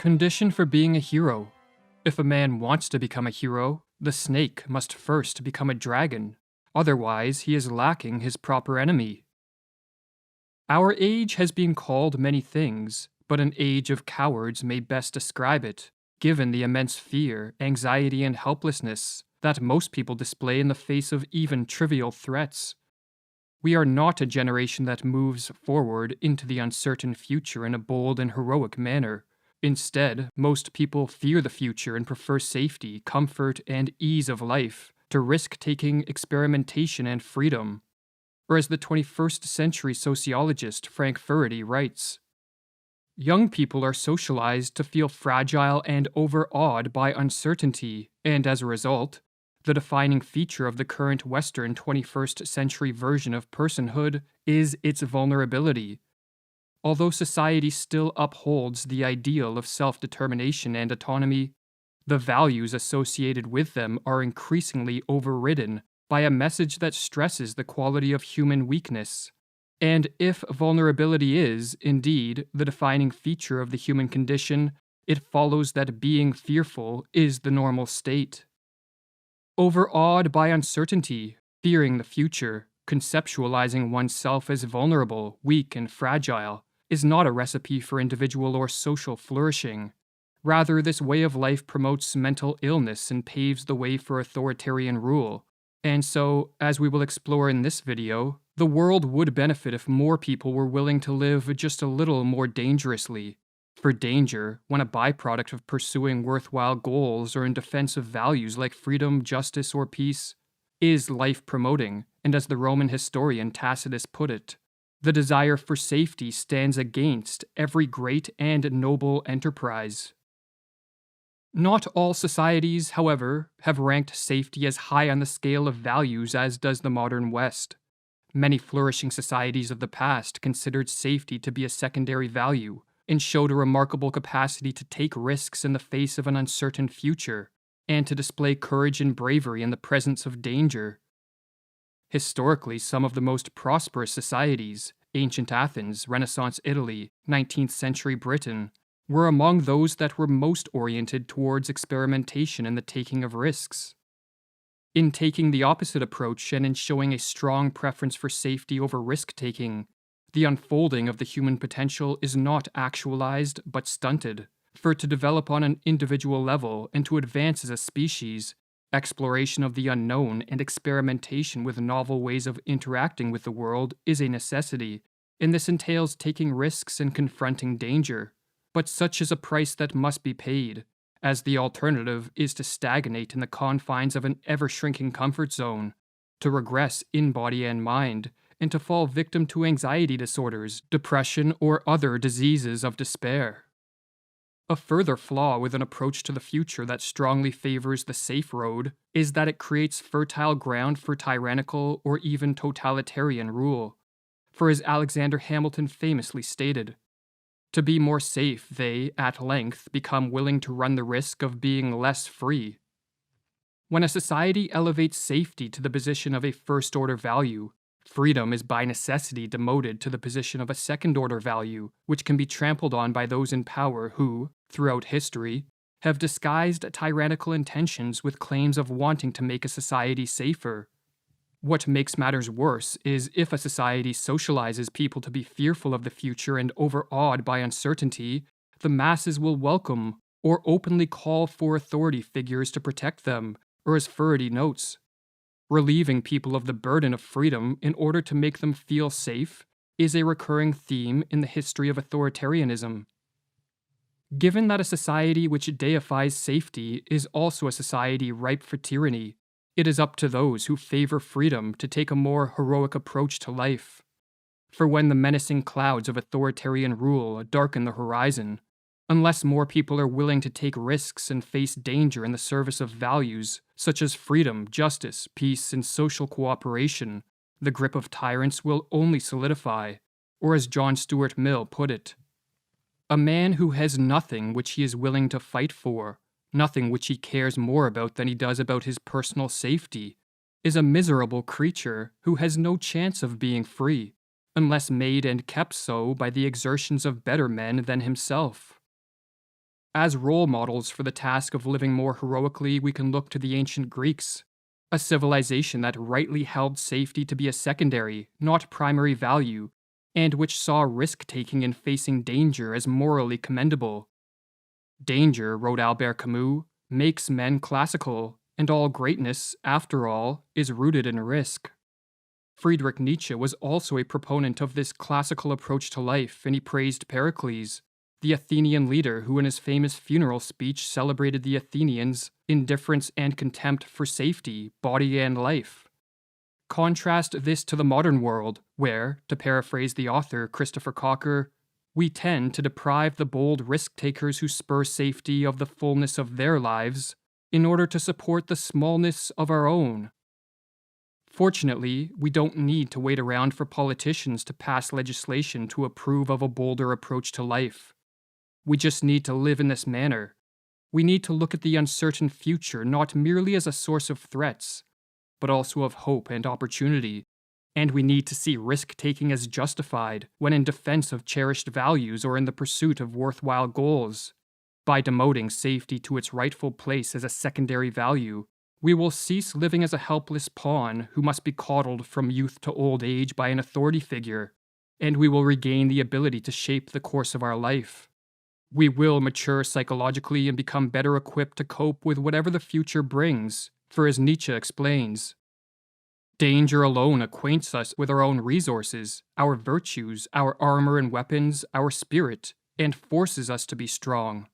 Condition for being a hero. If a man wants to become a hero, the snake must first become a dragon. Otherwise, he is lacking his proper enemy. Our age has been called many things, but an age of cowards may best describe it, given the immense fear, anxiety, and helplessness that most people display in the face of even trivial threats. We are not a generation that moves forward into the uncertain future in a bold and heroic manner. Instead, most people fear the future and prefer safety, comfort, and ease of life to risk-taking experimentation and freedom. Or as the 21st century sociologist Frank Furedi writes, young people are socialized to feel fragile and overawed by uncertainty, and as a result, the defining feature of the current Western 21st century version of personhood is its vulnerability. Although society still upholds the ideal of self-determination and autonomy, the values associated with them are increasingly overridden by a message that stresses the quality of human weakness. And if vulnerability is, indeed, the defining feature of the human condition, it follows that being fearful is the normal state. Overawed by uncertainty, fearing the future, conceptualizing oneself as vulnerable, weak, and fragile, is not a recipe for individual or social flourishing. Rather, this way of life promotes mental illness and paves the way for authoritarian rule. And so, as we will explore in this video, the world would benefit if more people were willing to live just a little more dangerously. For danger, when a byproduct of pursuing worthwhile goals or in defense of values like freedom, justice, or peace, is life-promoting, and as the Roman historian Tacitus put it, the desire for safety stands against every great and noble enterprise. Not all societies, however, have ranked safety as high on the scale of values as does the modern West. Many flourishing societies of the past considered safety to be a secondary value, and showed a remarkable capacity to take risks in the face of an uncertain future, and to display courage and bravery in the presence of danger. Historically, some of the most prosperous societies, ancient Athens, Renaissance Italy, 19th century Britain, were among those that were most oriented towards experimentation and the taking of risks. In taking the opposite approach and in showing a strong preference for safety over risk-taking, the unfolding of the human potential is not actualized but stunted. For to develop on an individual level and to advance as a species, exploration of the unknown and experimentation with novel ways of interacting with the world is a necessity, and this entails taking risks and confronting danger. But such is a price that must be paid, as the alternative is to stagnate in the confines of an ever-shrinking comfort zone, to regress in body and mind, and to fall victim to anxiety disorders, depression, or other diseases of despair. A further flaw with an approach to the future that strongly favors the safe road is that it creates fertile ground for tyrannical or even totalitarian rule. For as Alexander Hamilton famously stated, to be more safe, they, at length, become willing to run the risk of being less free. When a society elevates safety to the position of a first-order value, freedom is by necessity demoted to the position of a second-order value, which can be trampled on by those in power who, throughout history, have disguised tyrannical intentions with claims of wanting to make a society safer. What makes matters worse is if a society socializes people to be fearful of the future and overawed by uncertainty, the masses will welcome or openly call for authority figures to protect them, or as Furedi notes, relieving people of the burden of freedom in order to make them feel safe is a recurring theme in the history of authoritarianism. Given that a society which deifies safety is also a society ripe for tyranny, it is up to those who favor freedom to take a more heroic approach to life. For when the menacing clouds of authoritarian rule darken the horizon, unless more people are willing to take risks and face danger in the service of values such as freedom, justice, peace, and social cooperation, the grip of tyrants will only solidify, or as John Stuart Mill put it, a man who has nothing which he is willing to fight for, nothing which he cares more about than he does about his personal safety, is a miserable creature who has no chance of being free, unless made and kept so by the exertions of better men than himself. As role models for the task of living more heroically, we can look to the ancient Greeks, a civilization that rightly held safety to be a secondary, not primary value, and which saw risk-taking and facing danger as morally commendable. Danger, wrote Albert Camus, makes men classical, and all greatness, after all, is rooted in risk. Friedrich Nietzsche was also a proponent of this classical approach to life, and he praised Pericles, the Athenian leader who in his famous funeral speech celebrated the Athenians' indifference and contempt for safety, body and life. Contrast this to the modern world, where, to paraphrase the author Christopher Cocker, we tend to deprive the bold risk-takers who spur safety of the fullness of their lives in order to support the smallness of our own. Fortunately, we don't need to wait around for politicians to pass legislation to approve of a bolder approach to life. We just need to live in this manner. We need to look at the uncertain future not merely as a source of threats, but also of hope and opportunity. And we need to see risk-taking as justified when in defense of cherished values or in the pursuit of worthwhile goals. By demoting safety to its rightful place as a secondary value, we will cease living as a helpless pawn who must be coddled from youth to old age by an authority figure, and we will regain the ability to shape the course of our life. We will mature psychologically and become better equipped to cope with whatever the future brings, for as Nietzsche explains, danger alone acquaints us with our own resources, our virtues, our armor and weapons, our spirit, and forces us to be strong.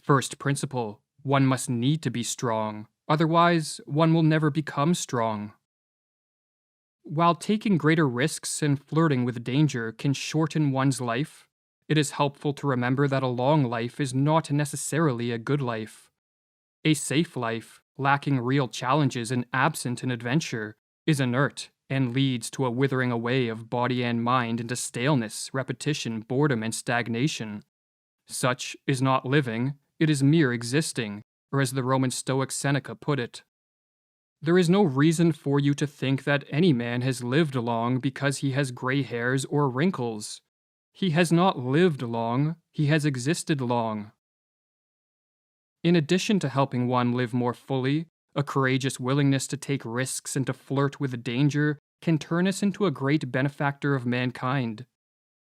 First principle, one must need to be strong, otherwise one will never become strong. While taking greater risks and flirting with danger can shorten one's life, it is helpful to remember that a long life is not necessarily a good life. A safe life, lacking real challenges and absent in adventure, is inert and leads to a withering away of body and mind into staleness, repetition, boredom, and stagnation. Such is not living, it is mere existing, or as the Roman Stoic Seneca put it. There is no reason for you to think that any man has lived long because he has gray hairs or wrinkles. He has not lived long, he has existed long. In addition to helping one live more fully, a courageous willingness to take risks and to flirt with danger can turn us into a great benefactor of mankind.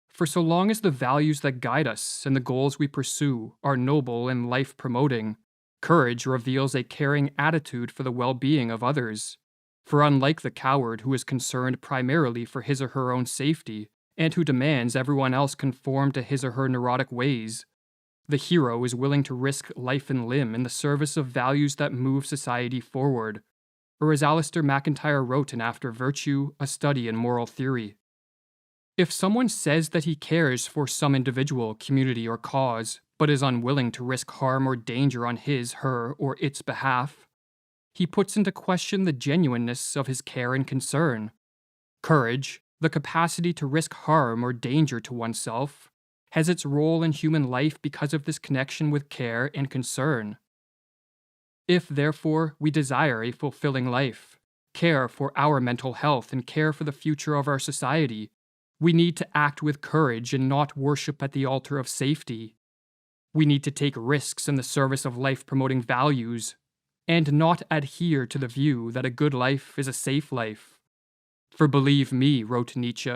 For so long as the values that guide us and the goals we pursue are noble and life-promoting, courage reveals a caring attitude for the well-being of others. For unlike the coward who is concerned primarily for his or her own safety, and who demands everyone else conform to his or her neurotic ways, the hero is willing to risk life and limb in the service of values that move society forward, or as Alistair MacIntyre wrote in After Virtue, a study in moral theory. If someone says that he cares for some individual, community, or cause, but is unwilling to risk harm or danger on his, her, or its behalf, he puts into question the genuineness of his care and concern. Courage, the capacity to risk harm or danger to oneself, has its role in human life because of this connection with care and concern. If, therefore, we desire a fulfilling life, care for our mental health, and care for the future of our society, we need to act with courage and not worship at the altar of safety. We need to take risks in the service of life-promoting values, and not adhere to the view that a good life is a safe life. For believe me, wrote Nietzsche,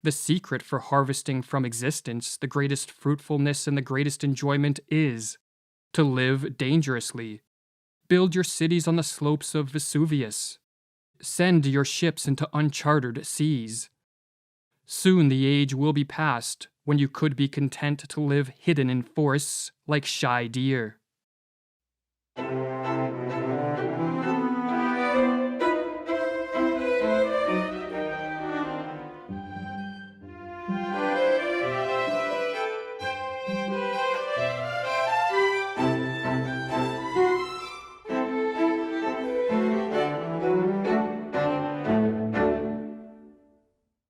the secret for harvesting from existence the greatest fruitfulness and the greatest enjoyment is to live dangerously. Build your cities on the slopes of Vesuvius. Send your ships into uncharted seas. Soon the age will be past when you could be content to live hidden in forests like shy deer.